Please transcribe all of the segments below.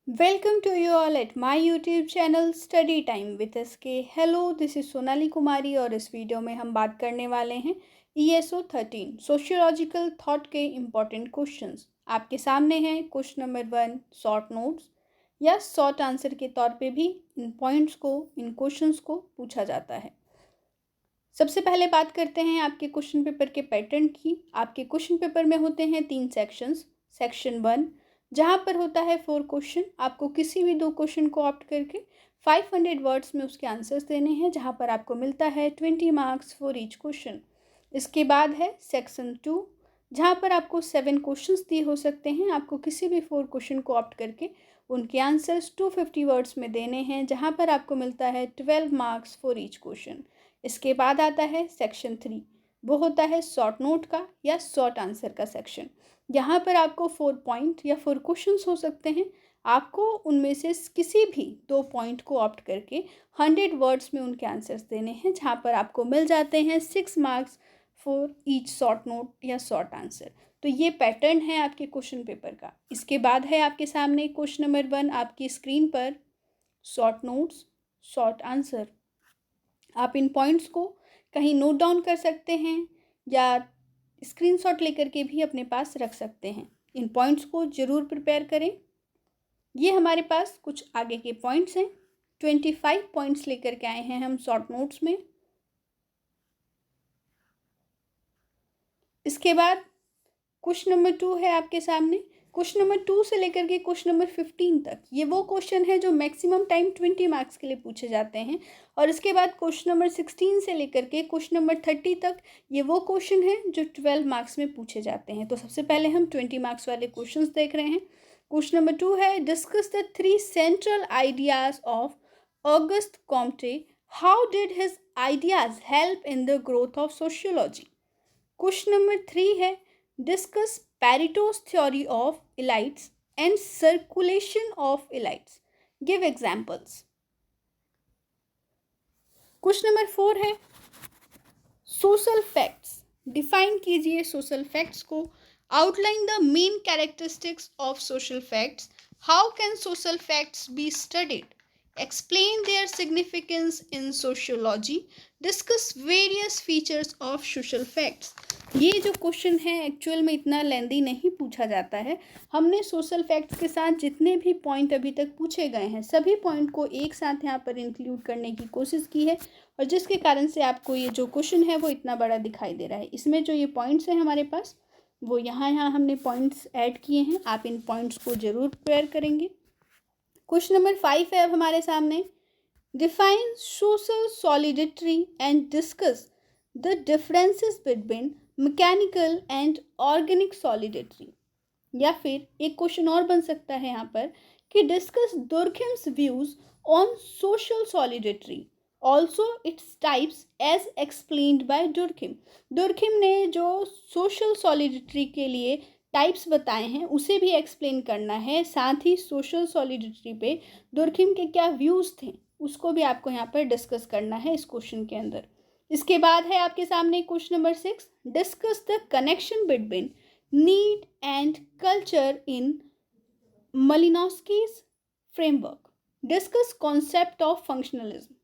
Welcome to you all at my YouTube channel Study Time with SK। Hello, this is Sonali Kumari और इस video में हम बात करने वाले हैं ESO 13 सोशियोलॉजिकल थॉट के इम्पॉर्टेंट क्वेश्चंस। आपके सामने हैं क्वेश्चन नंबर 1 शॉर्ट नोट्स या शॉर्ट आंसर के तौर पे भी इन पॉइंट्स को, इन क्वेश्चंस को पूछा जाता है। सबसे पहले बात करते हैं आपके क्वेश्चन पेपर के पैटर्न की। आपके क्वेश्चन पेपर में होते हैं 3 सेक्शंस। सेक्शन 1 जहाँ पर होता है 4 क्वेश्चन, आपको किसी भी 2 क्वेश्चन को ऑप्ट करके 500 वर्ड्स में उसके आंसर्स देने हैं, जहाँ पर आपको मिलता है 20 मार्क्स फॉर ईच क्वेश्चन। इसके बाद है सेक्शन 2 जहाँ पर आपको 7 क्वेश्चंस दिए हो सकते हैं, आपको किसी भी 4 क्वेश्चन को ऑप्ट करके उनके आंसर्स 250 वर्ड्स में देने हैं, जहाँ पर आपको मिलता है 12 मार्क्स फॉर ईच क्वेश्चन। इसके बाद आता है सेक्शन 3, वो होता है शॉर्ट नोट का या शॉर्ट आंसर का सेक्शन। यहाँ पर आपको 4 पॉइंट या 4 क्वेश्चंस हो सकते हैं, आपको उनमें से किसी भी 2 पॉइंट को ऑप्ट करके 100 वर्ड्स में उनके आंसर्स देने हैं, जहाँ पर आपको मिल जाते हैं 6 marks for each short note या शॉर्ट आंसर। तो ये पैटर्न है आपके क्वेश्चन पेपर का। इसके बाद है आपके सामने क्वेश्चन नंबर 1 आपकी स्क्रीन पर, शॉर्ट नोट्स शॉर्ट आंसर। आप इन पॉइंट्स को कहीं नोट डाउन कर सकते हैं या स्क्रीनशॉट लेकर के भी अपने पास रख सकते हैं। इन पॉइंट्स को ज़रूर प्रिपेयर करें। ये हमारे पास कुछ आगे के पॉइंट्स हैं। 25 पॉइंट्स लेकर के आए हैं हम शॉर्ट नोट्स में। इसके बाद क्वेश्चन नंबर 2 है आपके सामने। क्वेश्चन नंबर 2 से लेकर के क्वेश्चन नंबर 15 तक ये वो क्वेश्चन है जो मैक्सिमम टाइम 20 मार्क्स के लिए पूछे जाते हैं। और इसके बाद क्वेश्चन नंबर 16 से लेकर के क्वेश्चन नंबर 30 तक ये वो क्वेश्चन है जो 12 मार्क्स में पूछे जाते हैं। तो सबसे पहले हम 20 मार्क्स वाले क्वेश्चंस देख रहे हैं। क्वेश्चन नंबर 2 है, discuss the 3 central ideas of August Comte. How did his ideas help in the growth of sociology. Question number 3 है, discuss Pareto's theory of elites and circulation of elites. Give examples. Question number 4 है, social facts. Define कीजिए social facts को। Outline the main characteristics of social facts. How can social facts be studied. Explain their significance in sociology. Discuss various features of social facts. ये जो question है actual में इतना लेंदी नहीं पूछा जाता है। हमने सोशल फैक्ट्स के साथ जितने भी पॉइंट अभी तक पूछे गए हैं सभी पॉइंट को एक साथ यहाँ पर इंक्लूड करने की कोशिश की है, और जिसके कारण से आपको ये जो क्वेश्चन है वो इतना बड़ा दिखाई दे रहा है। इसमें जो ये पॉइंट्स हैं हमारे पास, वो यहाँ हमने पॉइंट्स ऐड किए हैं। आप इन पॉइंट्स को ज़रूर प्रिपेयर करेंगे। क्वेश्चन नंबर 5 है अब हमारे सामने, define social solidity and discuss the differences between mechanical and organic solidity. या फिर एक क्वेश्चन और बन सकता है यहाँ पर कि discuss Durkheim's views on social solidarity, also its types as explained by Durkheim. Durkheim ने जो सोशल सॉलिडिटी के लिए टाइप्स बताए हैं उसे भी एक्सप्लेन करना है, साथ ही सोशल सॉलिडिटी पे दुर्खिम के क्या व्यूज़ थे उसको भी आपको यहाँ पर डिस्कस करना है इस क्वेश्चन के अंदर। इसके बाद है आपके सामने question number 6, discuss the connection between need and culture in Malinowski's framework. Discuss concept of functionalism.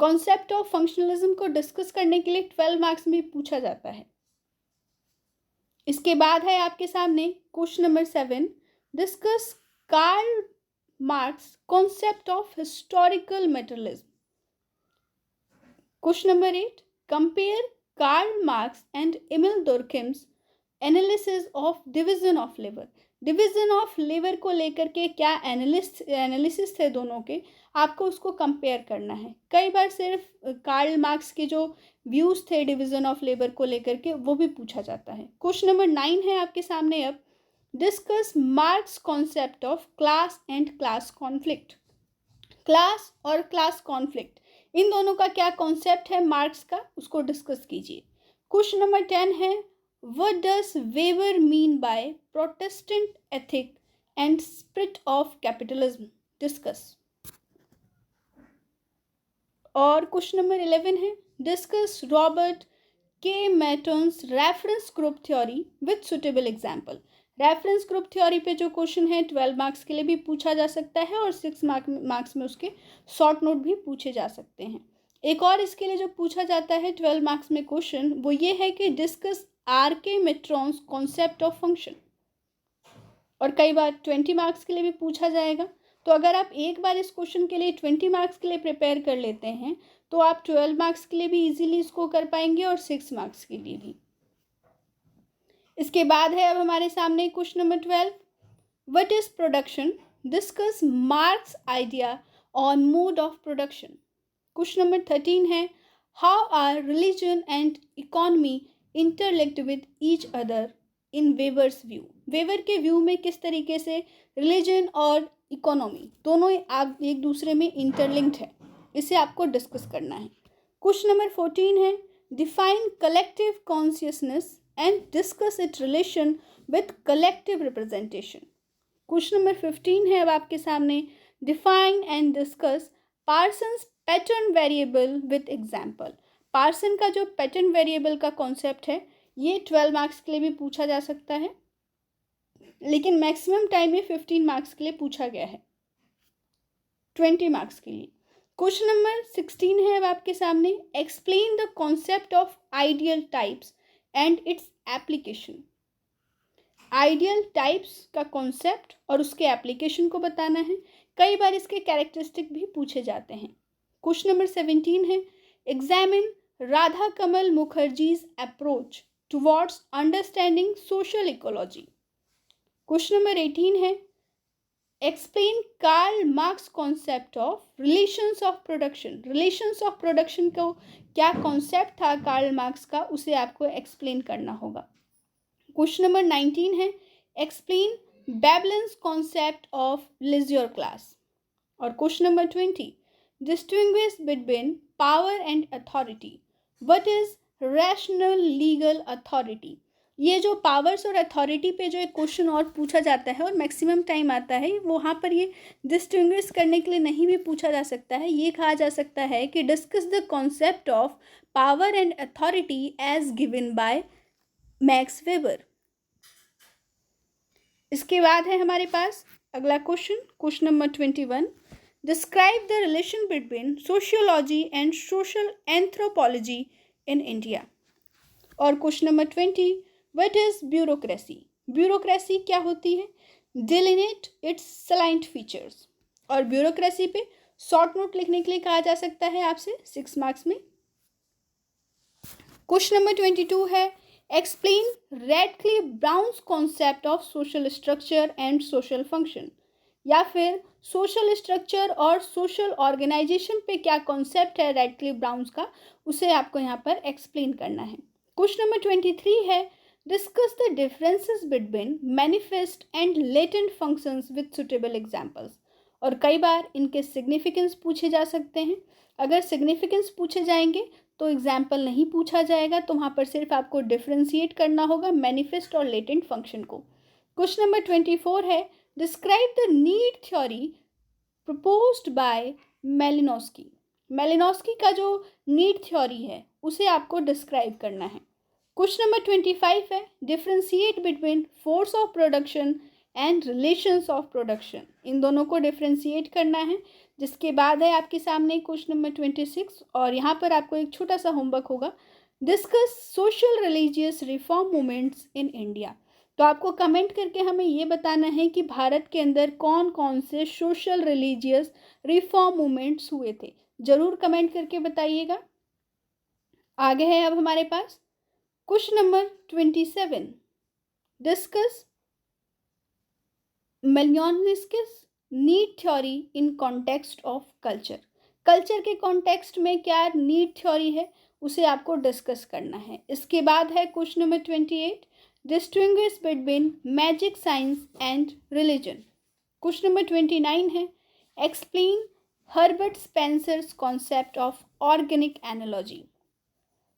Concept of functionalism को डिस्कस करने के लिए 12 मार्क्स में पूछा जाता है। इसके बाद है आपके सामने question number 7, discuss Karl Marx concept of historical materialism. Question number 8, compare Karl Marx and Emile Durkheim's analysis of division of labour. Division of labour को लेकर के क्या एनालिसिस थे दोनों के, आपको उसको कंपेयर करना है। कई बार सिर्फ कार्ल मार्क्स के जो व्यूज़ थे डिवीजन ऑफ लेबर को लेकर के वो भी पूछा जाता है। क्वेश्चन नंबर 9 है आपके सामने अब, discuss marks concept of class and class conflict. Class और क्लास कॉन्फ्लिक्ट इन दोनों का क्या कॉन्सेप्ट है मार्क्स का, उसको डिस्कस कीजिए। क्वेश्चन नंबर 10 है, what does Weber mean by Protestant ethic and spirit of capitalism. Discuss. और क्वेश्चन नंबर 11 है, discuss Robert K Merton's reference group theory with suitable example. Reference group theory पे जो question है 12 marks के लिए भी पूछा जा सकता है और 6 मार्क्स में उसके शॉर्ट नोट भी पूछे जा सकते हैं। एक और इसके लिए जो पूछा जाता है 12 मार्क्स में क्वेश्चन वो ये है कि डिस्कस आर्किमेट्रॉन्स कॉन्सेप्ट ऑफ फंक्शन, और कई बार 20 मार्क्स के लिए भी पूछा जाएगा। तो अगर आप एक बार इस क्वेश्चन के लिए 20 मार्क्स के लिए प्रिपेयर कर लेते हैं तो आप 12 मार्क्स के लिए भी इजीली इसको कर पाएंगे और 6 मार्क्स के लिए भी। इसके बाद है अब हमारे सामने question number 12, what is production, discuss Marx idea on mode of production. Question number 13 है, how are religion and economy interlinked with each other in Weber's view. Weber के व्यू में किस तरीके से रिलीजन और इकोनॉमी दोनों आप एक दूसरे में इंटरलिंक्ड है, इसे आपको डिस्कस करना है। क्वेश्चन नंबर 14 है, define collective consciousness and discuss it relation with collective representation. Question number 15 है अब आपके सामने, define and discuss Parsons pattern variable with example. Parson का जो पैटर्न वेरिएबल का कॉन्सेप्ट है ये 12 मार्क्स के लिए भी पूछा जा सकता है, लेकिन मैक्सिमम टाइम में 15 मार्क्स के लिए पूछा गया है, 20 मार्क्स के लिए। क्वेश्चन नंबर 16 है अब आपके सामने, explain the concept of ideal types and its application. Ideal types का कॉन्सेप्ट और उसके एप्लीकेशन को बताना है। कई बार इसके कैरेक्टरिस्टिक भी पूछे जाते हैं। क्वेश्चन नंबर 17 है, examine Radha Kamal Mukherjee's approach towards understanding social ecology. Question number 18 है, explain Karl Marx concept of relations of production. Relations of production को क्या कॉन्सेप्ट था कार्ल मार्क्स का, उसे आपको एक्सप्लेन करना होगा। क्वेश्चन नंबर 19 है, explain Veblen's concept of leisure class. और question number 20, distinguish between power and authority, what is rational legal authority. ये जो पावर्स और अथॉरिटी पे जो एक क्वेश्चन और पूछा जाता है और मैक्सिमम टाइम आता है, वहाँ पर ये डिस्टिंग्विश करने के लिए नहीं भी पूछा जा सकता है, ये कहा जा सकता है कि discuss the concept of power and authority as given by Max Weber. इसके बाद है हमारे पास अगला question, question number 21, describe the relation between sociology and social anthropology in India. और question number 20, what is bureaucracy. Bureaucracy क्या होती है, डिलिनेट इट्स सलाइंट फीचर्स। और ब्यूरोक्रेसी पे शॉर्ट नोट लिखने के लिए कहा जा सकता है आपसे 6 मार्क्स में। क्वेश्चन नंबर 22 है, explain Radcliffe Brown's concept of social structure and social function. या फिर सोशल स्ट्रक्चर और सोशल ऑर्गेनाइजेशन पे क्या कॉन्सेप्ट है रैडक्लिफ ब्राउन्स का, उसे आपको यहाँ पर एक्सप्लेन करना है। क्वेश्चन नंबर 23 है, discuss the differences between manifest and latent functions with suitable examples. और कई बार इनके सिग्निफिकेंस पूछे जा सकते हैं। अगर सिग्निफिकेंस पूछे जाएंगे तो एग्जाम्पल नहीं पूछा जाएगा, तो वहाँ पर सिर्फ आपको डिफ्रेंशिएट करना होगा मैनिफेस्ट और लेटेंट फंक्शन को। क्वेश्चन नंबर 24 है, describe the need theory proposed by Malinowski. Malinowski का जो नीड थ्योरी है उसे आपको डिस्क्राइब करना है। क्वेश्चन नंबर 25 है, differentiate between force of production and relations of production. इन दोनों को डिफ्रेंशिएट करना है। जिसके बाद है आपके सामने क्वेश्चन नंबर 26, और यहाँ पर आपको एक छोटा सा होमवर्क होगा, discuss social religious reform movements in India. तो आपको कमेंट करके हमें ये बताना है कि भारत के अंदर कौन कौन से सोशल रिलीजियस रिफॉर्म मूवमेंट्स हुए थे, ज़रूर कमेंट करके बताइएगा। आगे है अब हमारे पास question number 27, discuss Malinowski's need theory in context of culture. Culture के कॉन्टेक्स्ट में क्या नीड थ्योरी है उसे आपको डिस्कस करना है। इसके बाद है question number 28, distinguish between magic science and religion. Question number 29 है, explain Herbert Spencer's concept of organic analogy.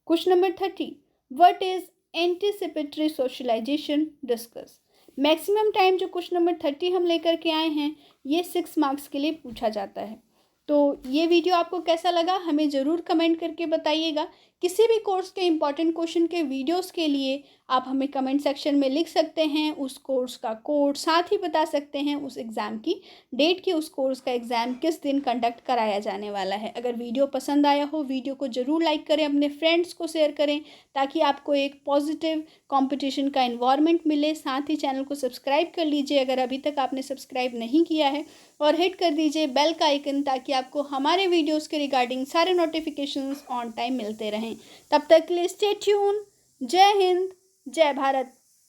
Question number 30, what is anticipatory socialisation, discuss. Maximum time जो क्वेश्चन नंबर 30 हम लेकर के आए हैं ये 6 मार्क्स के लिए पूछा जाता है। तो ये वीडियो आपको कैसा लगा हमें ज़रूर कमेंट करके बताइएगा किसी भी कोर्स के इम्पॉर्टेंट क्वेश्चन के वीडियोस के लिए आप हमें कमेंट सेक्शन में लिख सकते हैं, उस कोर्स का कोड, साथ ही बता सकते हैं उस एग्ज़ाम की डेट कि उस कोर्स का एग्ज़ाम किस दिन कंडक्ट कराया जाने वाला है। अगर वीडियो पसंद आया हो, वीडियो को ज़रूर लाइक करें, अपने फ्रेंड्स को शेयर करें ताकि आपको एक पॉजिटिव कंपटीशन का एनवायरनमेंट मिले। साथ ही चैनल को सब्सक्राइब कर लीजिए अगर अभी तक आपने सब्सक्राइब नहीं किया है, और हिट कर दीजिए बेल का आइकन ताकि आपको हमारे वीडियोज़ के रिगार्डिंग सारे नोटिफिकेशंस ऑन टाइम मिलते रहें। तब तक के लिए स्टे ट्यून। जय हिंद, जय भारत।